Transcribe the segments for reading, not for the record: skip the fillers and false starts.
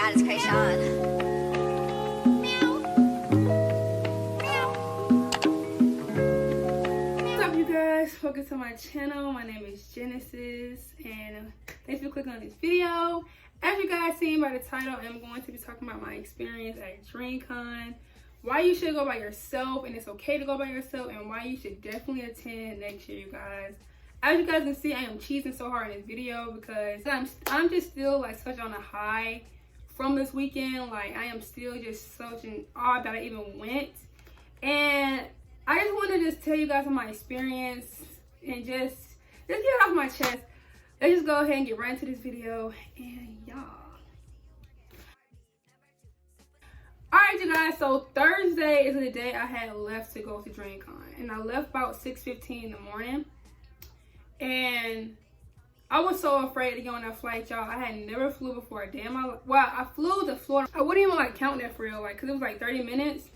God, it's Krayshawn. What's up, you guys? Welcome to my channel. My name is Genesis, and thanks for clicking on this video. As you guys seen by the title, I'm going to be talking about my experience at DreamCon, why you should go by yourself, and it's okay to go by yourself, and why you should definitely attend next year, you guys. As you guys can see, I am cheesing so hard in this video because I'm just still like such on a high from this weekend. Like, I am still just such in awe that I even went. And I just want to just tell you guys my experience and just get it off my chest. Let's just go ahead and get right into this video. And y'all. Alright, you guys, so Thursday is the day I had left to go to DreamCon. And I left about 6:15 in the morning. And I was so afraid to get on that flight, y'all. I had never flew before a day in my life. Well, I flew to Florida. I wouldn't even like count that for real, like, because it was like 30 minutes.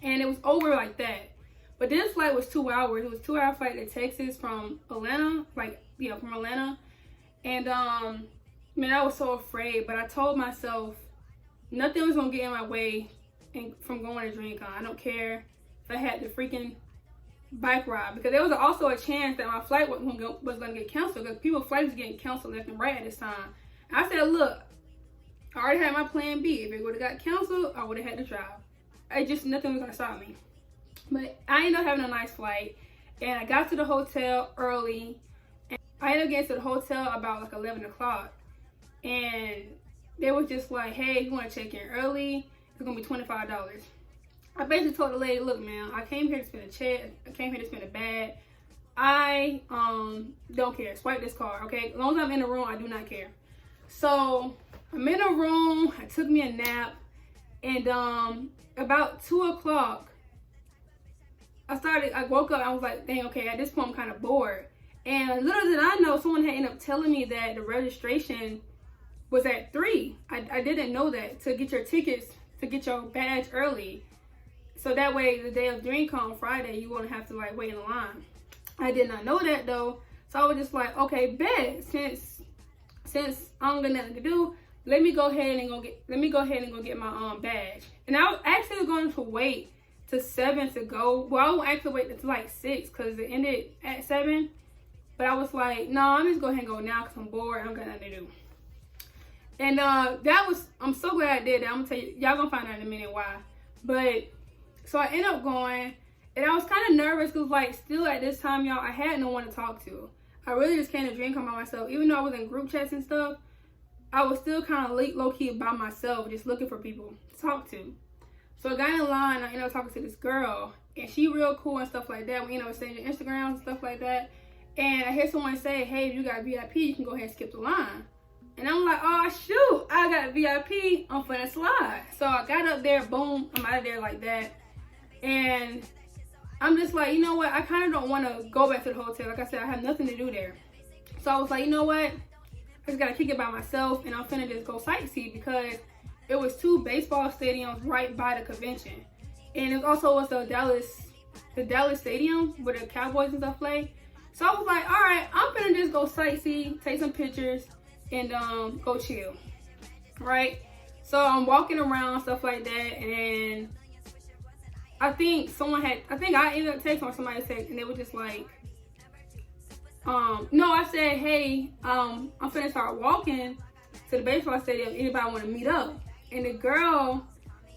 And it was over like that. But this flight was 2 hours. It was a 2-hour flight to Texas from Atlanta. Like, yeah, from Atlanta. And, man, I was so afraid. But I told myself nothing was going to get in my way from going to DreamCon. I don't care if I had the freaking bike ride, because there was also a chance that my flight was going to get canceled, because people's flights was getting canceled left and right at this time. I said, look, I already had my plan B. If it would have got canceled, I would have had to drive. Nothing was going to stop me. But I ended up having a nice flight, and I got to the hotel early, and I ended up getting to the hotel about like 11 o'clock, and they was just like, hey, if you want to check in early, it's going to be $25. I basically told the lady, look, man, I came here to spend a check. I came here to spend a bag. I don't care. Swipe this card, okay? As long as I'm in the room, I do not care. So I'm in a room. I took me a nap. And about 2 o'clock, I woke up. I was like, dang, okay, at this point, I'm kind of bored. And little did I know, someone had ended up telling me that the registration was at 3. I didn't know that, to get your tickets, to get your badge early. So that way, the day of DreamCon Friday, you won't have to like wait in line. I did not know that though, so I was just like, okay, bet. Since I don't got nothing to do, let me go ahead and go get my badge. And I was actually going to wait to 7 to go. Well, I won't actually wait until like 6 because it ended at 7. But I was like, no, I'm just go ahead and go now because I'm bored. I don't got nothing to do. And I'm so glad I did that. I'm gonna tell you, y'all gonna find out in a minute why. But so I ended up going, and I was kind of nervous because, like, still at this time, y'all, I had no one to talk to. I really just came to DreamCon by myself. Even though I was in group chats and stuff, I was still kind of low-key by myself, just looking for people to talk to. So I got in line, I ended up talking to this girl, and she real cool and stuff like that. We ended up exchanging Instagram and stuff like that. And I hear someone say, hey, if you got VIP, you can go ahead and skip the line. And I'm like, oh, shoot, I got VIP, I'm finna slide. So I got up there, boom, I'm out of there like that. And I'm just like, you know what? I kind of don't want to go back to the hotel. Like I said, I have nothing to do there. So I was like, you know what? I just got to kick it by myself, and I'm finna just go sightsee, because it was 2 baseball stadiums right by the convention. And it also was the Dallas Stadium where the Cowboys and stuff play. So I was like, all right, I'm finna just go sightsee, take some pictures, and go chill. Right? So I'm walking around, stuff like that, and I think I ended up texting or somebody text, and they were just like, no, I said, hey, I'm finna start walking to the baseball stadium. Anybody want to meet up? And this girl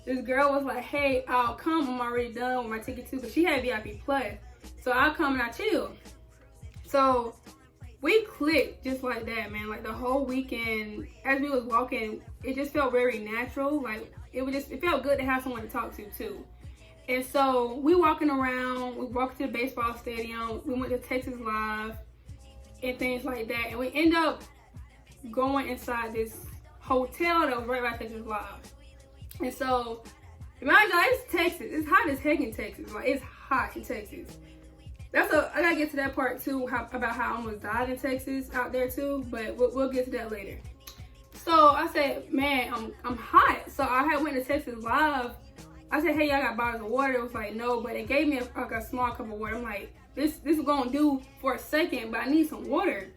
was like, hey, I'll come. I'm already done with my ticket too, because she had VIP plus. So I'll come and I chill. So we clicked just like that, man. Like the whole weekend, as we was walking, it just felt very natural. Like it felt good to have someone to talk to too. And so we walking around, we walked to the baseball stadium, we went to Texas Live and things like that. And we end up going inside this hotel that was right by Texas Live. And so, imagine, it's Texas. It's hot as heck in Texas. Like, it's hot in Texas. I gotta get to that part too, about how I almost died in Texas out there too, but we'll get to that later. So I said, man, I'm hot. So I had went to Texas Live. I said, hey, y'all got bottles of water? It was like, no, but it gave me a small cup of water. I'm like, this is gonna do for a second, but I need some water.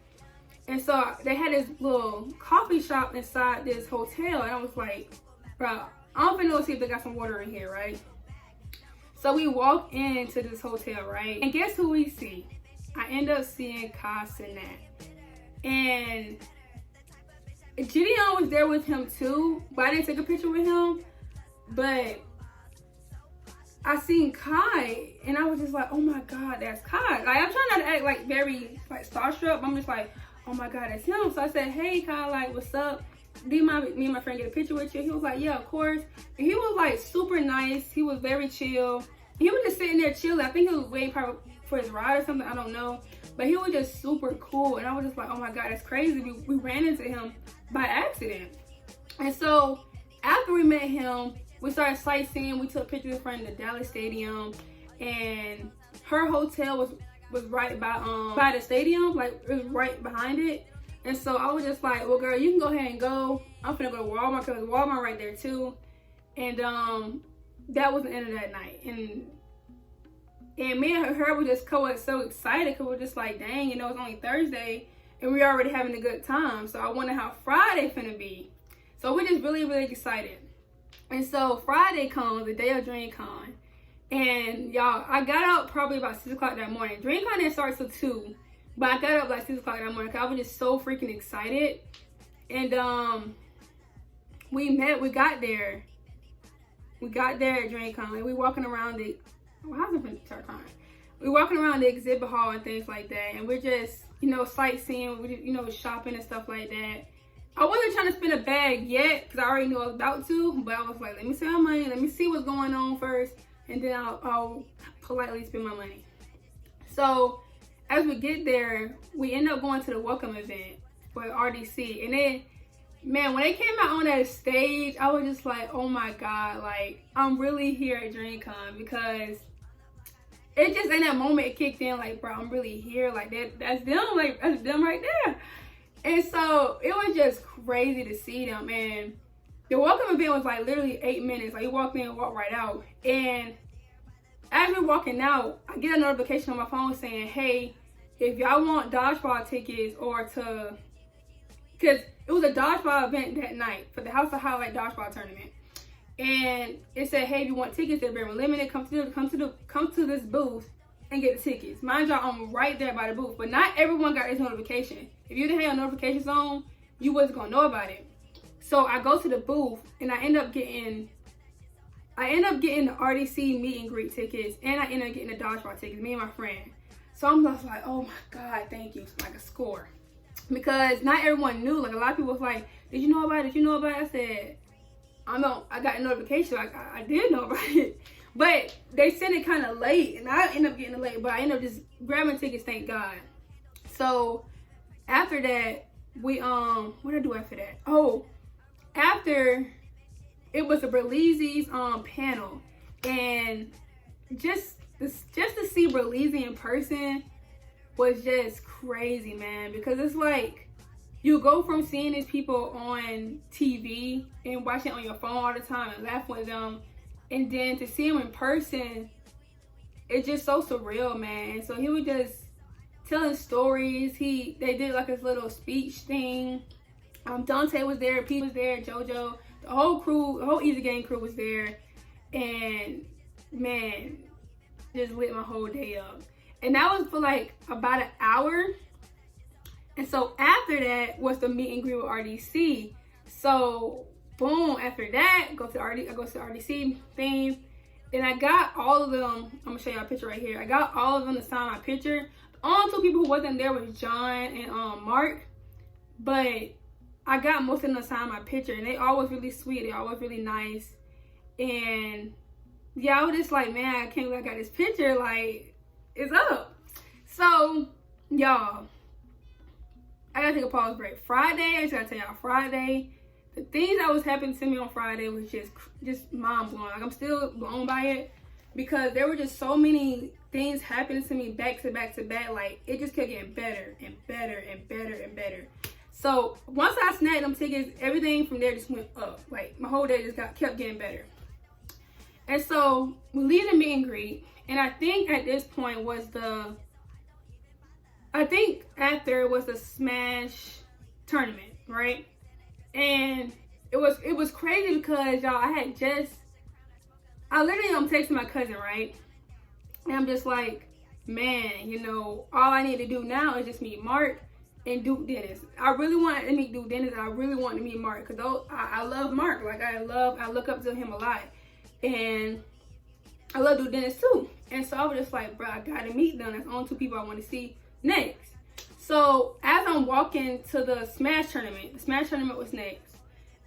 And so they had this little coffee shop inside this hotel, and I was like, bro, I don't even know, see if they got some water in here, right? So we walk into this hotel, right? And guess who we see? I end up seeing Kai Cenat. And Gideon was there with him too, but I didn't take a picture with him. But I seen Kai, and I was just like, oh my God, that's Kai. Like, I'm trying not to act like very like starstruck, but I'm just like, oh my God, that's him. So I said, hey Kai, like, what's up? Me and my friend get a picture with you? He was like, yeah, of course. And he was like super nice. He was very chill. He was just sitting there chilling. I think he was waiting probably for his ride or something, I don't know. But he was just super cool, and I was just like, oh my God, that's crazy. We ran into him by accident. And so after we met him, we started sightseeing. We took pictures in front of the Dallas Stadium, and her hotel was right by the stadium, like it was right behind it. And so I was just like, well girl, you can go ahead and go. I'm finna go to Walmart, because Walmart right there too. And that was the end of that night. And me and her were just so excited, because we're just like, dang, you know, it's only Thursday and we're already having a good time. So I wonder how Friday finna be. So we're just really, really excited. And so Friday comes, the day of DreamCon. And y'all, I got up probably about 6 o'clock that morning. DreamCon didn't start till 2, but I got up like 6 o'clock that morning because I was just so freaking excited. And we got there at DreamCon. Like, we walking around the, we're walking around the exhibit hall and things like that, and we're just, you know, sightseeing, we just, you know, shopping and stuff like that. I wasn't trying to spend a bag yet, because I already knew I was about to, but I was like, let me save my money, let me see what's going on first, and then I'll politely spend my money. So as we get there, we end up going to the welcome event for RDC, and then, man, when they came out on that stage, I was just like, oh my God, like, I'm really here at DreamCon, because it just, in that moment, it kicked in, like, bro, I'm really here, like, that's them, like, that's them right there. And so it was just crazy to see them. And the welcome event was like literally 8 minutes. Like, you walk in and walk right out. And as we're walking out, I get a notification on my phone saying, hey, if y'all want dodgeball tickets, or to, because it was a dodgeball event that night for the House of Highlight Dodgeball Tournament. And it said, hey, if you want tickets, they're very limited. Come to this booth and get the tickets. Mind y'all, I'm right there by the booth, but not everyone got this notification. If you didn't have your notifications on, you wasn't gonna know about it. So I go to the booth, and I end up getting the RDC meet and greet tickets, and I end up getting the dodgeball tickets, me and my friend. So I'm just like, oh my God, thank you. It's like a score. Because not everyone knew. Like, a lot of people was like, did you know about it? Did you know about it? I said, I got a notification. I did know about it. But they sent it kind of late, and I ended up getting it late, but I ended up just grabbing tickets, thank God. So after that, we, what did I do after that? Oh, after, it was a Berleezy's panel, and just to see Berleezy in person was just crazy, man, because it's like, you go from seeing these people on TV and watching it on your phone all the time and laughing with them, and then to see him in person, it's just so surreal, man. So he was just telling stories. They did like his little speech thing. Dante was there, Pete was there, JoJo, the whole crew, the whole Easy Gang crew was there, and man, just lit my whole day up. And that was for like about an hour. And so after that was the meet and greet with RDC. So boom, after that, I go to the RDC thing, and I got all of them. I'm gonna show y'all a picture right here. I got all of them to sign my picture. The only 2 people who wasn't there was John and Mark, but I got most of them to sign my picture, and they all was really sweet. They all was really nice. And yeah, I was just like, man, I can't believe I got this picture. Like, it's up. So y'all, I gotta take a pause break. Friday, I just gotta tell y'all, Friday, the things that was happening to me on Friday was just mind blowing. Like, I'm still blown by it, because there were just so many things happening to me back to back to back. Like, it just kept getting better and better and better and better. So once I snagged them tickets, everything from there just went up. Like, my whole day just kept getting better. And so we leave the meet and greet, and I think at this point was the I think after it was the Smash tournament, right? And it was crazy because y'all, I literally texting my cousin, right? And I'm just like, man, you know, all I need to do now is just meet Mark and Duke Dennis. I really wanted to meet Duke Dennis, and I really wanted to meet Mark because I love Mark. Like I look up to him a lot, and I love Duke Dennis too. And so I was just like, bro, I gotta meet them. That's the only two people I want to see next. So as I'm walking to the Smash tournament, the Smash tournament was next,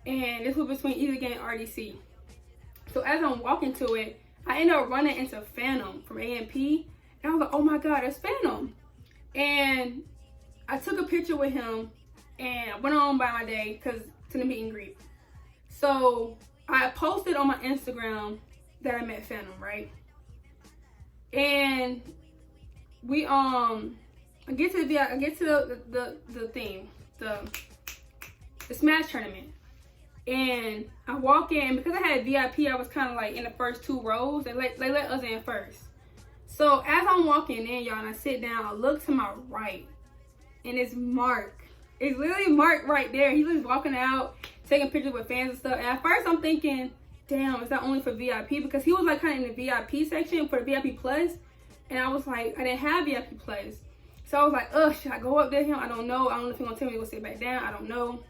and this was between either game and RDC. So as I'm walking to it, I ended up running into Phantom from AMP, and I was like, oh my god, that's Phantom. And I took a picture with him, and I went on by my day to the meet and greet. So I posted on my Instagram that I met Phantom, right? And we I get to the thing, the Smash tournament, and I walk in because I had VIP. I was kind of like in the first 2 rows. They let us in first. So as I'm walking in, y'all, and I sit down, I look to my right, and it's Mark. It's literally Mark right there. He was walking out, taking pictures with fans and stuff. And at first I'm thinking, damn, is that only for VIP? Because he was like kind of in the VIP section for the VIP Plus. And I was like, I didn't have VIP Plus. So I was like, ugh, should I go up to him? I don't know. I don't know if he's gonna tell me to go sit back down. I don't know.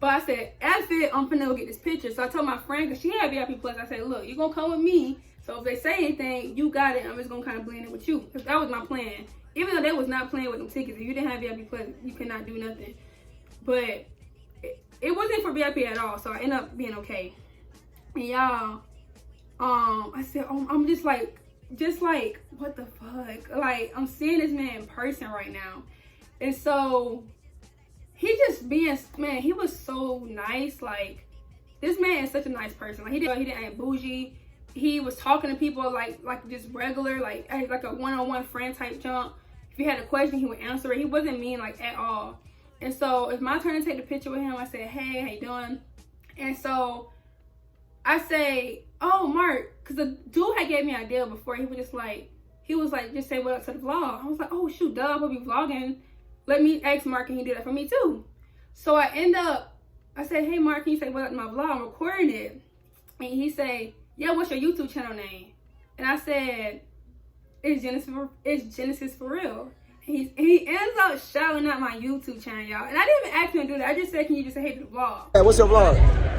But I said, F it, I'm finna go get this picture. So I told my friend, because she had VIP Plus, I said, look, you're gonna come with me. So if they say anything, you got it. I'm just gonna kind of blend in with you. Because that was my plan. Even though they was not playing with them tickets, if you didn't have VIP Plus, you could not do nothing. But it wasn't for VIP at all. So I ended up being okay. And y'all, I said, oh, I'm just like, what the fuck? Like, I'm seeing this man in person right now. And so he just being, man, he was so nice. Like, this man is such a nice person. Like, he didn't act bougie. He was talking to people like just regular, like a one-on-one friend type jump. If you had a question, he would answer it. He wasn't mean like at all. And so it's my turn to take the picture with him. I said, hey, how you doing? And so I say, oh, Mark, because the dude had gave me an idea before. He was like, just say what up to the vlog. I was like, oh shoot, duh, we'll be vlogging. Let me ask Mark, and he did that for me too. So I said, hey Mark, can you say what up to my vlog? I'm recording it. And he said, yeah, what's your YouTube channel name? And I said, it's Genesis for real. And he ends up shouting out my YouTube channel, y'all. And I didn't even ask him to do that. I just said, can you just say hey to the vlog? Hey, what's your vlog?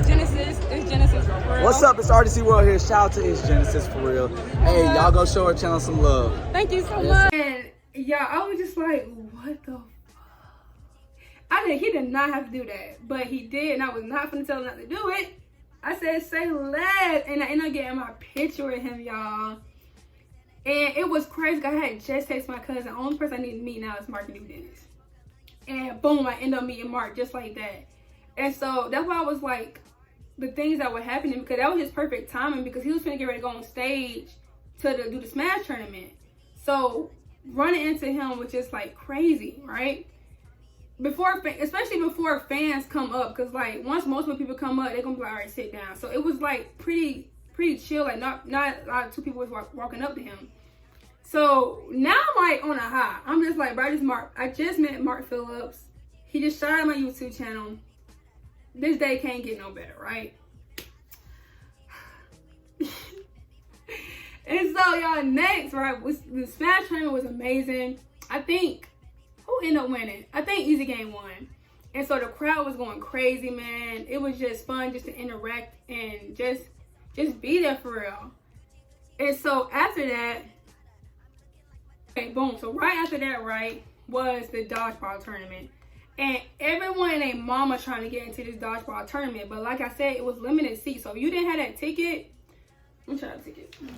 Genesis, it's Genesis for real. What's up? It's RDC World here. Shout out to It's Genesis for real. Hey, y'all go show her channel some love. Thank you so much. And y'all, I was just like, what the fuck? He did not have to do that, but he did, and I was not gonna tell him not to do it. I said, say less, and I ended up getting my picture with him, y'all. And it was crazy. I had just texted my cousin. The only person I need to meet now is Mark and Duke Dennis. And boom, I ended up meeting Mark just like that. And so that's why I was like, the things that were happening, because that was just perfect timing, because he was finna get ready to go on stage to do the Smash tournament. So running into him was just like crazy, right? Especially before fans come up, because like once most of the people come up, they're gonna be like, all right, sit down. So it was like pretty chill, like not a lot of 2 people was walking up to him. So now I'm like on a high. I'm just like, bro, I just met Mark Phillips. He just shot out my YouTube channel. This day can't get no better, right? And so y'all, next, right, the Smash tournament was amazing. I think, who ended up winning? I think Easy Game won. And so the crowd was going crazy, man. It was just fun just to interact and just be there for real. And so after that, okay, boom. So right after that, right, was the Dodgeball Tournament. And everyone and their mama trying to get into this Dodgeball Tournament. But like I said, it was limited seats. So if you didn't have that ticket, let me try the ticket. If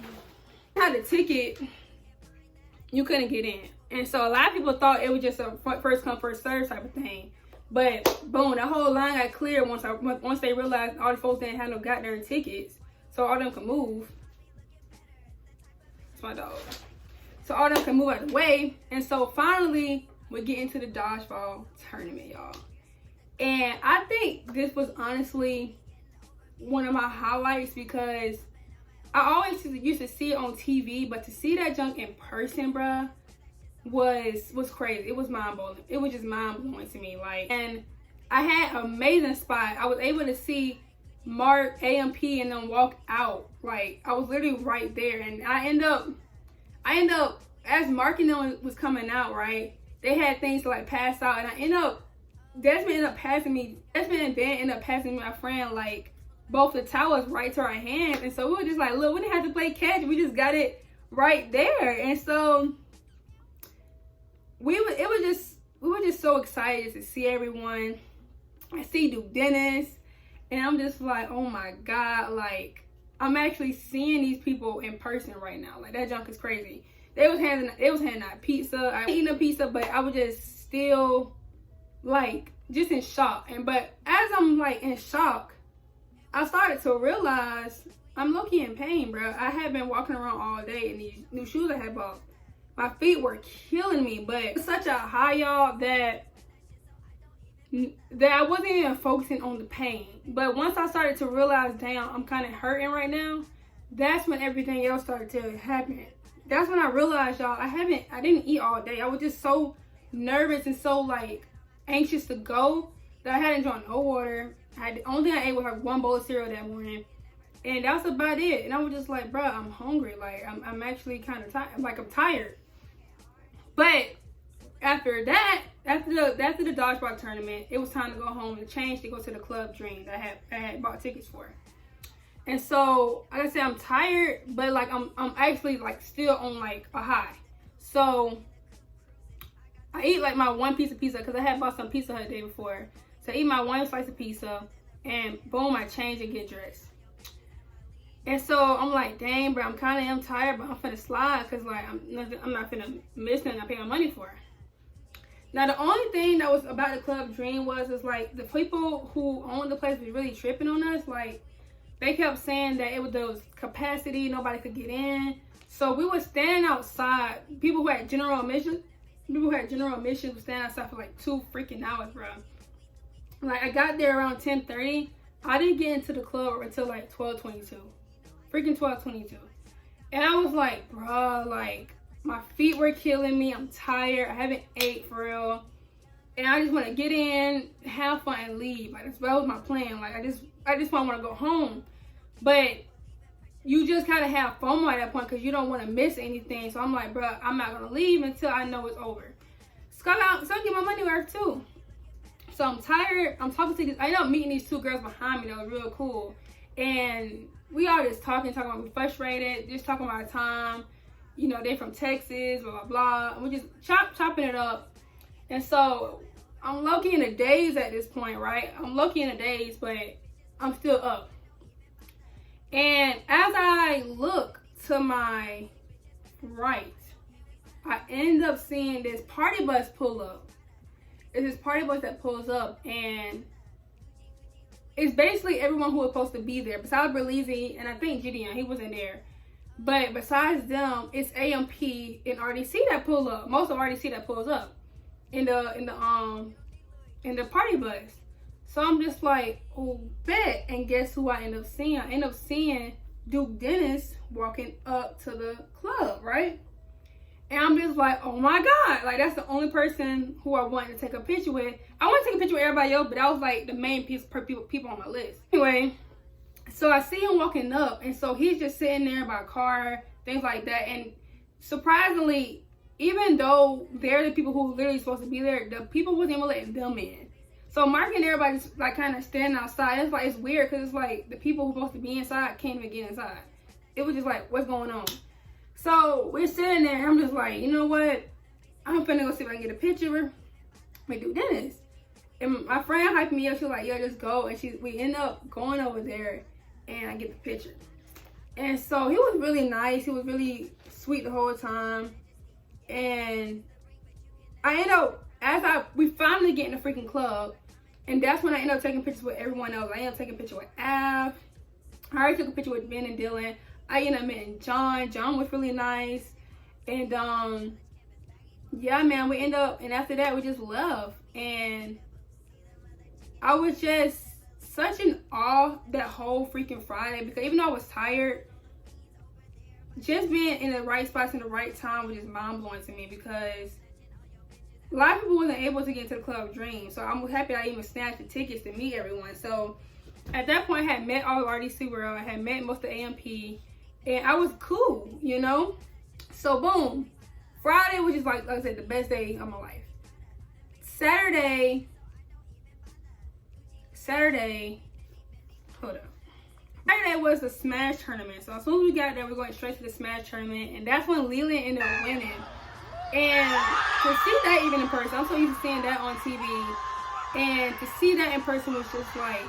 you had the ticket, you couldn't get in. And so a lot of people thought it was just a first come, first serve type of thing. But boom, the whole line got cleared once they realized all the folks didn't have no goddamn tickets. So all of them could move. It's my dog. So all of them can move out of the way. And so finally, we get into the Dodgeball Tournament, y'all. And I think this was honestly one of my highlights, because I always used to see it on TV, but to see that junk in person, bruh, was crazy. It was mind-blowing. It was just mind-blowing to me. Like, and I had an amazing spot. I was able to see Mark, AMP, and then walk out. Like, I was literally right there. And I end up, as Mark and them was coming out, right, they had things to like pass out. And Desmond ended up passing me, Desmond and Ben ended up passing my friend like both the towels right to our hands. And so we were just like, look, we didn't have to play catch. We just got it right there. And so we were just so excited to see everyone. I see Duke Dennis, and I'm just like, oh my God, like, I'm actually seeing these people in person right now. Like, that junk is crazy. They was handing out pizza. I was eating a pizza, but I was just still like just in shock. But as I'm like in shock, I started to realize I'm low-key in pain, bro. I had been walking around all day in these new shoes I had bought. My feet were killing me, but it's such a high, y'all, that I wasn't even focusing on the pain. But once I started to realize, damn, I'm kind of hurting right now, that's when everything else started to happen. That's when I realized, y'all, I didn't eat all day. I was just so nervous and so like anxious to go that I hadn't drunk no water. The only thing I ate was like one bowl of cereal that morning, and that's about it. And I was just like, bro, I'm hungry. Like, I'm actually kind of tired. Like, I'm tired. But after that, after the Dodgeball Tournament, it was time to go home and change to go to the Club Dream that I had bought tickets for. And so, like I said, I'm tired, but like I'm actually like still on like a high. So I eat like my one piece of pizza because I had bought some Pizza Hut the day before. So I eat my one slice of pizza, and boom, I change and get dressed. And so I'm like, dang, bro, I'm kind of tired, but I'm finna slide because like I'm not finna miss nothing I pay my money for. Now, the only thing that was about the Club Dream is like the people who owned the place was really tripping on us. Like, they kept saying that there was capacity, nobody could get in. So we were standing outside. People who had general admission were standing outside for like 2 freaking hours, bro. Like, I got there around 10:30. I didn't get into the club until like 12:22. Freaking 12:22. And I was like, bro, like, my feet were killing me. I'm tired. I haven't ate for real. And I just want to get in, have fun, and leave. Like, that was my plan. Like, I just want to go home. But you just kind of have FOMO at that point because you don't want to miss anything. So I'm like, bro, I'm not going to leave until I know it's over. So I get my money worth too. So I'm tired. I'm talking to I ended up meeting these 2 girls behind me that was real cool. And we all just talking about we frustrated, just talking about our time. You know, they from Texas, blah, blah, blah. And we just chopping it up. And so I'm low-key in a daze at this point, right? I'm low-key in a daze, but I'm still up. And as I look to my right, I end up seeing this party bus pull up. It's this party bus that pulls up, and it's basically everyone who was supposed to be there, besides Berleezy, and I think Gideon, he wasn't there. But besides them, it's AMP and RDC that pull up. Most of RDC that pulls up in the party bus. So I'm just like, oh, bet. And guess who I end up seeing? I end up seeing Duke Dennis walking up to the club, right? And I'm just like, oh my God. Like, that's the only person who I wanted to take a picture with. I want to take a picture with everybody else, but that was like the main people on my list. Anyway, so I see him walking up, and so he's just sitting there by a car, things like that. And surprisingly, even though they're the people who literally supposed to be there, the people wasn't even letting them in. So Mark and everybody's like kind of standing outside. It's like, it's weird because it's like the people who are supposed to be inside can't even get inside. It was just like, what's going on? So we're sitting there, and I'm just like, you know what? I'm finna go see if I can get a picture with Duke Dennis. And my friend hyped me up. She was like, yo, just go. And we end up going over there, and I get the picture. And so he was really nice. He was really sweet the whole time. And I end up, we finally get in the freaking club, and that's when I end up taking pictures with everyone else. I end up taking a picture with Av. I already took a picture with Ben and Dylan. I ended up meeting John. John was really nice. And yeah, man, we end up, and after that we just left. And I was just such in awe that whole freaking Friday, because even though I was tired, just being in the right spots in the right time was just mind-blowing to me, because a lot of people wasn't able to get into the Club Dream. So I'm happy I even snatched the tickets to meet everyone. So at that point, I had met all of RDC World. I had met most of the AMP. And I was cool, you know? So boom. Friday was just like I said, the best day of my life. Saturday, hold up. Saturday was the Smash tournament. So as soon as we got there, we're going straight to the Smash tournament. And that's when Leland ended up winning. And to see that even in person, I'm so used to seeing that on TV. And to see that in person was just like,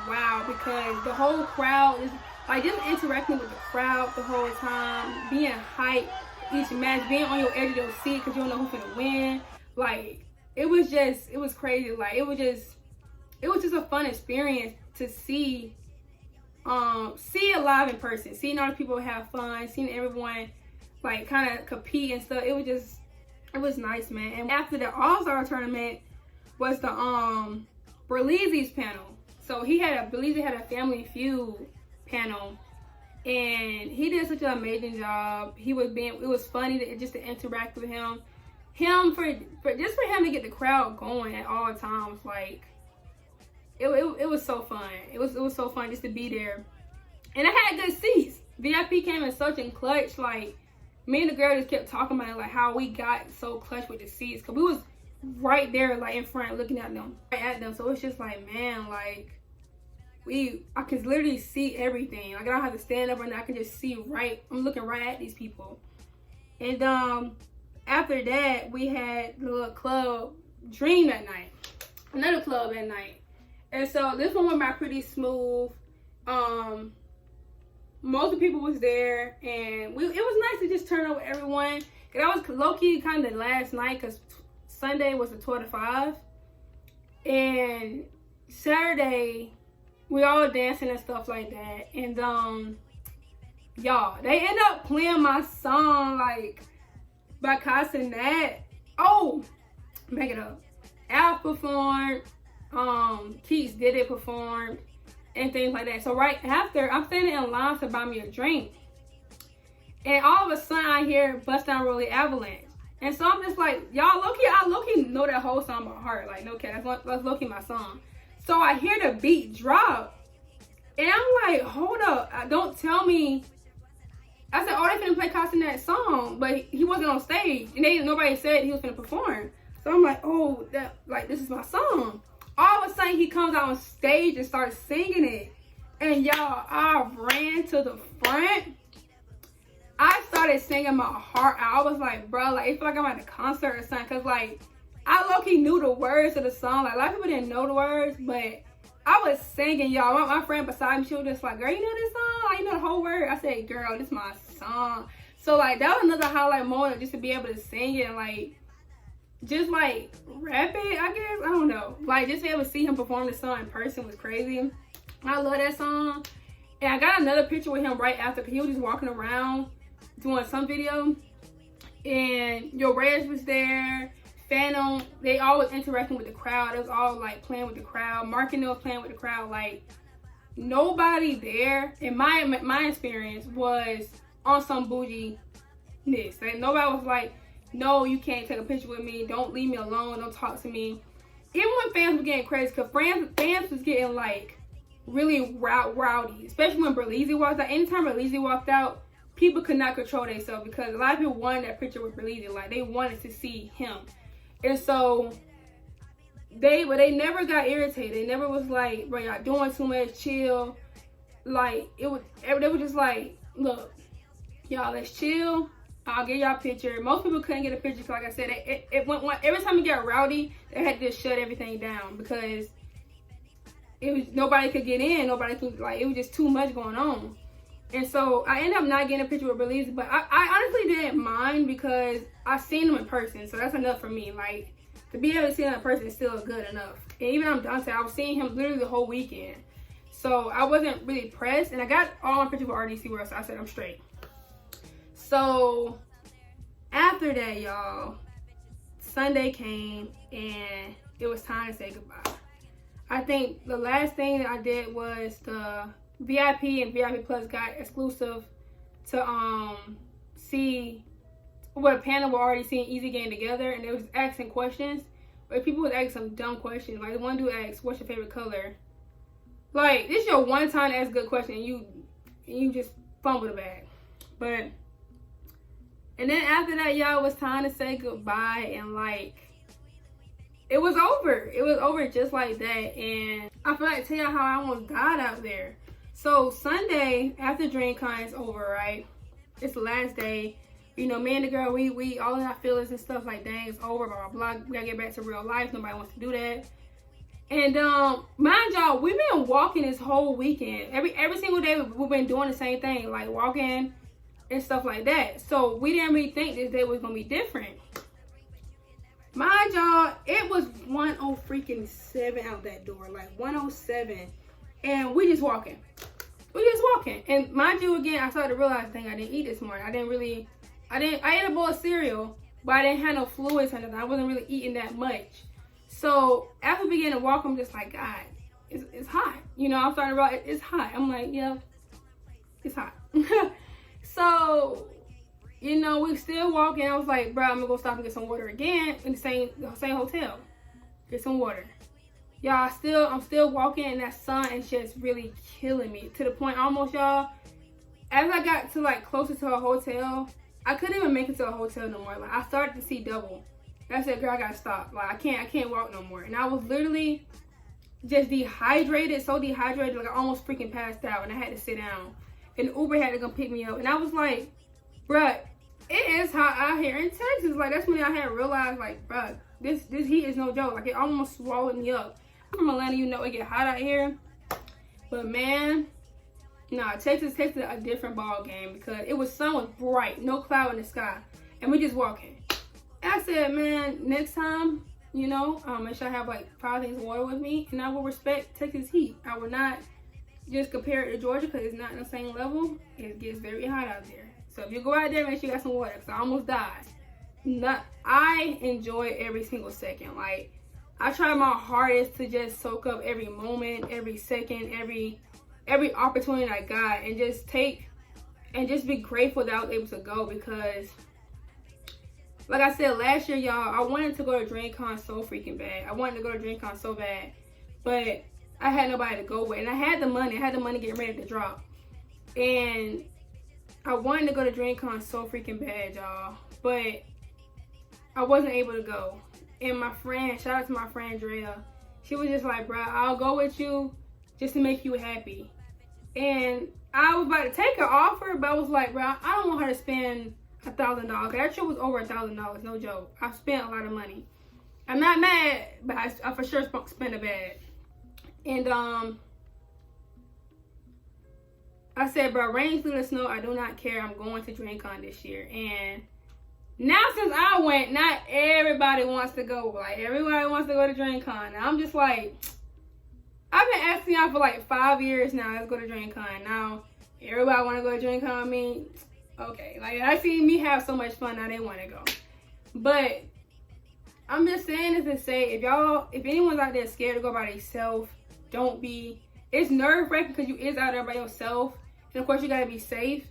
wow, because the whole crowd is like just interacting with the crowd the whole time, being hyped each match, being on your edge of your seat because you don't know who's gonna win. Like it was crazy. Like it was just a fun experience to see it live in person, seeing all the people have fun, seeing everyone like kind of compete and stuff. It was nice, man. And after the All-Star tournament was the Berleezy's panel. So Berleezy had a Family Feud panel, and he did such an amazing job. It was funny to interact with him. For him to get the crowd going at all times, like it was so fun. It was so fun just to be there. And I had good seats. VIP came in such and clutch. Like me and the girl just kept talking about it, like how we got so clutch with the seats, because we was right there like in front looking at them. So it's just like, man, like I can literally see everything. Like I don't have to stand up and I can just see right. I'm looking right at these people. And after that, we had the little Club Dream at night. Another club at night. And so this one went by pretty smooth. Most of the people was there, and it was nice to just turn over everyone. Cause that was low-key kind of the last night, because Sunday was the 12 to 5. And Saturday, we all dancing and stuff like that. And y'all, they end up playing my song like by Casa Nat. Oh, back it up. Al performed, Keats did it performed, and things like that. So right after, I'm standing in line to buy me a drink, and all of a sudden I hear Bust Down Rollie Avalanche. And so I'm just like, y'all, I low-key know that whole song by heart. Like, no cap, that's low-key my song. So I hear the beat drop, and I'm like, hold up, don't tell me. I said, oh, they finna play Casa Nat song, but he wasn't on stage, and nobody said he was finna perform. So I'm like, oh, this is my song. All of a sudden, he comes out on stage and starts singing it. And y'all, I ran to the front. I started singing my heart out. I was like, bro, like, it feel like I'm at a concert or something. Because, like, I low-key knew the words of the song. Like, a lot of people didn't know the words, but I was singing, y'all. My friend beside me, she was just like, girl, you know this song? Like, you know the whole word? I said, girl, this is my song. So, like, that was another highlight moment, just to be able to sing it and, like, just like rap it, I guess. I don't know. Like just to be able to see him perform the song in person was crazy. I love that song. And I got another picture with him right after, because he was just walking around doing some video. And Yo Reyes was there. Phantom, they all was interacting with the crowd. It was all like playing with the crowd. Markinell was playing with the crowd. Like nobody there, in my experience, was on some bougie-ness. Like nobody was like, no, you can't take a picture with me. Don't leave me alone. Don't talk to me. Even when fans were getting crazy, because fans was getting like really rowdy, especially when Berleezy walked out. Anytime Berleezy walked out, people could not control themselves, because a lot of people wanted that picture with Berleezy. Like they wanted to see him, and so they never got irritated. They never was like, bro, y'all doing too much. Chill. Like they were just like, look, y'all, let's chill. I'll get y'all a picture. Most people couldn't get a picture, because like I said, it went every time it got rowdy, they had to just shut everything down, because nobody could get in, nobody could, like, it was just too much going on. And so I ended up not getting a picture with Berleezy, but I honestly didn't mind, because I seen him in person, so that's enough for me. Like, to be able to see him in person is still good enough. And even on Dante, I was seeing him literally the whole weekend, so I wasn't really pressed, and I got all my pictures with RDC World, so I said I'm straight. So after that, y'all, Sunday came and it was time to say goodbye. I think the last thing that I did was the VIP and VIP Plus got exclusive to see what a panel were already seeing Easy Game together, and they was asking questions. But people was asking some dumb questions. Like, the one dude asked, "What's your favorite color?" Like, this is your one time to ask a good question, and you just fumble the bag. But, and then after that, y'all, it was time to say goodbye, and like, it was over. It was over just like that. And I feel like tell y'all how I almost died out there. So Sunday after DreamCon is over, right? It's the last day. You know, me and the girl, we all in our feelings and stuff like, dang, it's over, blah, blah, blah. We gotta get back to real life. Nobody wants to do that. And mind y'all, we've been walking this whole weekend. Every single day we've been doing the same thing, like walking and stuff like that. So we didn't really think this day was gonna be different. Mind y'all, it was 1:07 out that door, like 1:07, and we just walking. And mind you, again, I started to realize, dang, I didn't eat this morning. I ate a bowl of cereal, but I didn't have no fluids or nothing. I wasn't really eating that much. So after we began to walk, I'm just like, God, it's hot. You know, I'm starting to realize it's hot. I'm like, yeah, it's hot. So, you know, we still walking. I was like, bro, I'm gonna go stop and get some water again in the same hotel. Get some water. Y'all, I'm still walking, and that sun is just really killing me. To the point almost, y'all, as I got to like closer to a hotel, I couldn't even make it to a hotel no more. Like, I started to see double. I said, girl, I gotta stop. Like, I can't walk no more. And I was literally just dehydrated, so dehydrated, like I almost freaking passed out, and I had to sit down. And Uber had to come pick me up. And I was like, bruh, it is hot out here in Texas. Like, that's when I had realized, like, bruh, this heat is no joke. Like, it almost swallowed me up. I'm from Atlanta, you know it get hot out here. But man, nah, Texas a different ball game, because sun was bright, no cloud in the sky, and we just walking. And I said, man, next time, you know, make sure I have like 5 things of water with me, and I will respect Texas heat. I will not just compare it to Georgia, because it's not in the same level. It gets very hot out there. So if you go out there, make sure you got some water, because I almost died. I enjoy every single second. Like, I try my hardest to just soak up every moment, every second, every opportunity I got, and just be grateful that I was able to go, because like I said last year, y'all, I wanted to go to DreamCon so freaking bad. I wanted to go to DreamCon so bad, but I had nobody to go with, and I had the money getting ready to drop, and I wanted to go to DreamCon so freaking bad, y'all, but I wasn't able to go. And my friend, shout out to my friend Drea, she was just like, bro, I'll go with you just to make you happy. And I was about to take her offer, but I was like, bro, I don't want her to spend $1,000. That trip was over $1,000, no joke. I spent a lot of money. I'm not mad, but I for sure spent a bag. And I said, bro, rain through the snow, I do not care. I'm going to DreamCon this year. And now since I went, not everybody wants to go. Like, everybody wants to go to DreamCon. And I'm just like, I've been asking y'all for like 5 years now, let's go to DreamCon. Now, everybody want to go to DreamCon. I mean, okay. Like, I see me have so much fun, now they want to go. But I'm just saying this to say, if anyone's out there scared to go by themselves, don't be. It's nerve-wracking because you is out there by yourself. And of course, you got to be safe.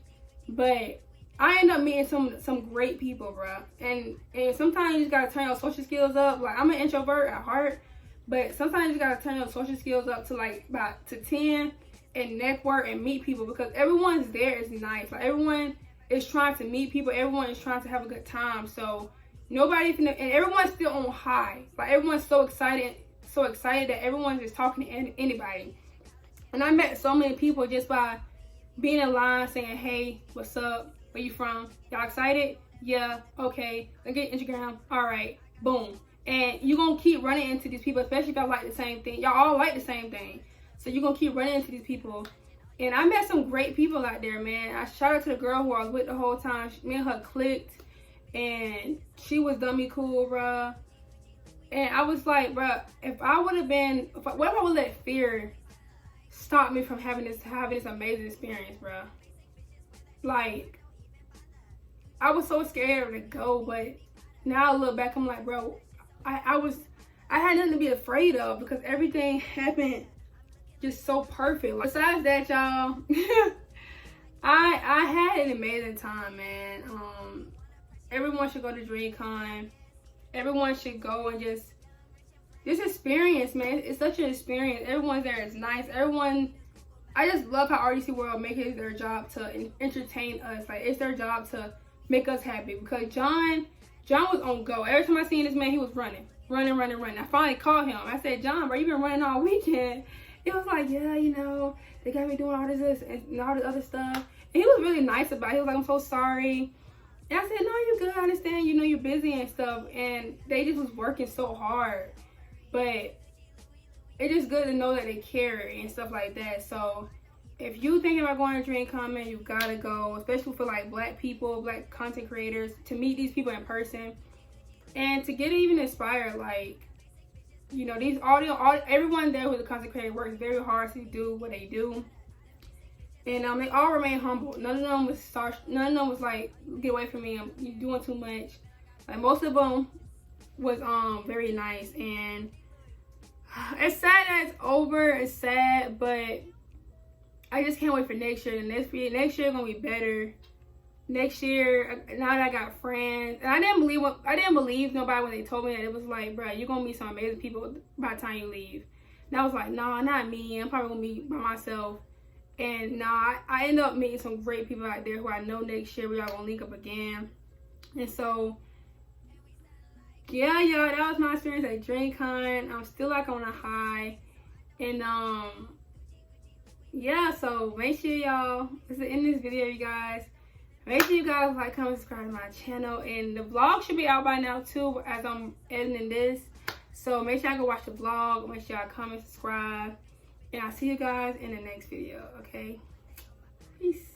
But I end up meeting some great people, bro. And sometimes you just gotta turn your social skills up. Like, I'm an introvert at heart, but sometimes you gotta turn your social skills up to like about to 10 and network and meet people, because everyone's there is nice. Like, everyone is trying to meet people. Everyone is trying to have a good time. So nobody can, and everyone's still on high. Like, everyone's so excited that everyone's just talking to anybody. And I met so many people just by being in line saying, hey, what's up? Where you from? Y'all excited? Yeah, okay. Let's get Instagram. All right, boom. And you're gonna keep running into these people, especially if y'all like the same thing. Y'all all like the same thing. So you're gonna keep running into these people. And I met some great people out there, man. I shout out to the girl who I was with the whole time. Me and her clicked, and she was dummy cool, bruh. And I was like, bruh, what if I would let fear stop me from having this amazing experience, bruh? Like, I was so scared to go, but now I look back, I'm like, bro, I had nothing to be afraid of, because everything happened just so perfect. Like, besides that, y'all, I had an amazing time, man. Everyone should go to DreamCon. Everyone should go and just experience, man. It's such an experience. Everyone there is nice. I just love how RDC World makes it their job to entertain us. Like, it's their job to make us happy. Because John was on go. Every time I seen this man, he was running. I finally called him. I said, John, bro, you been running all weekend. He was like, yeah, you know, they got me doing all this and all this other stuff. And he was really nice about it. He was like, I'm so sorry. And I said, no, you're good. I understand. You know, you're busy and stuff. And they just was working so hard. But it's just good to know that they care and stuff like that. So if you thinking about going to DreamCon, man, you gotta go. Especially for like black people, black content creators, to meet these people in person. And to get even inspired, like, you know, everyone there who's a content creator works very hard to do what they do. And they all remain humble. None of them was like, get away from me, you're doing too much. Like, most of them was very nice. And it's sad that it's over. It's sad, but I just can't wait for next year. And next year gonna be better. Next year, now that I got friends, and I didn't believe nobody when they told me that. It was like, bro, you're gonna meet some amazing people by the time you leave. And I was like, nah, not me. I'm probably gonna be by myself. And nah, I ended up meeting some great people out there who I know next year we all gonna link up again. And so, yeah, y'all, that was my experience at DreamCon. I'm still like on a high, and yeah. So make sure y'all, this is the end of this video, you guys. Make sure you guys like, comment, subscribe to my channel. And the vlog should be out by now too, as I'm editing this. So make sure y'all go watch the vlog. Make sure y'all comment, subscribe. And I'll see you guys in the next video, okay? Peace.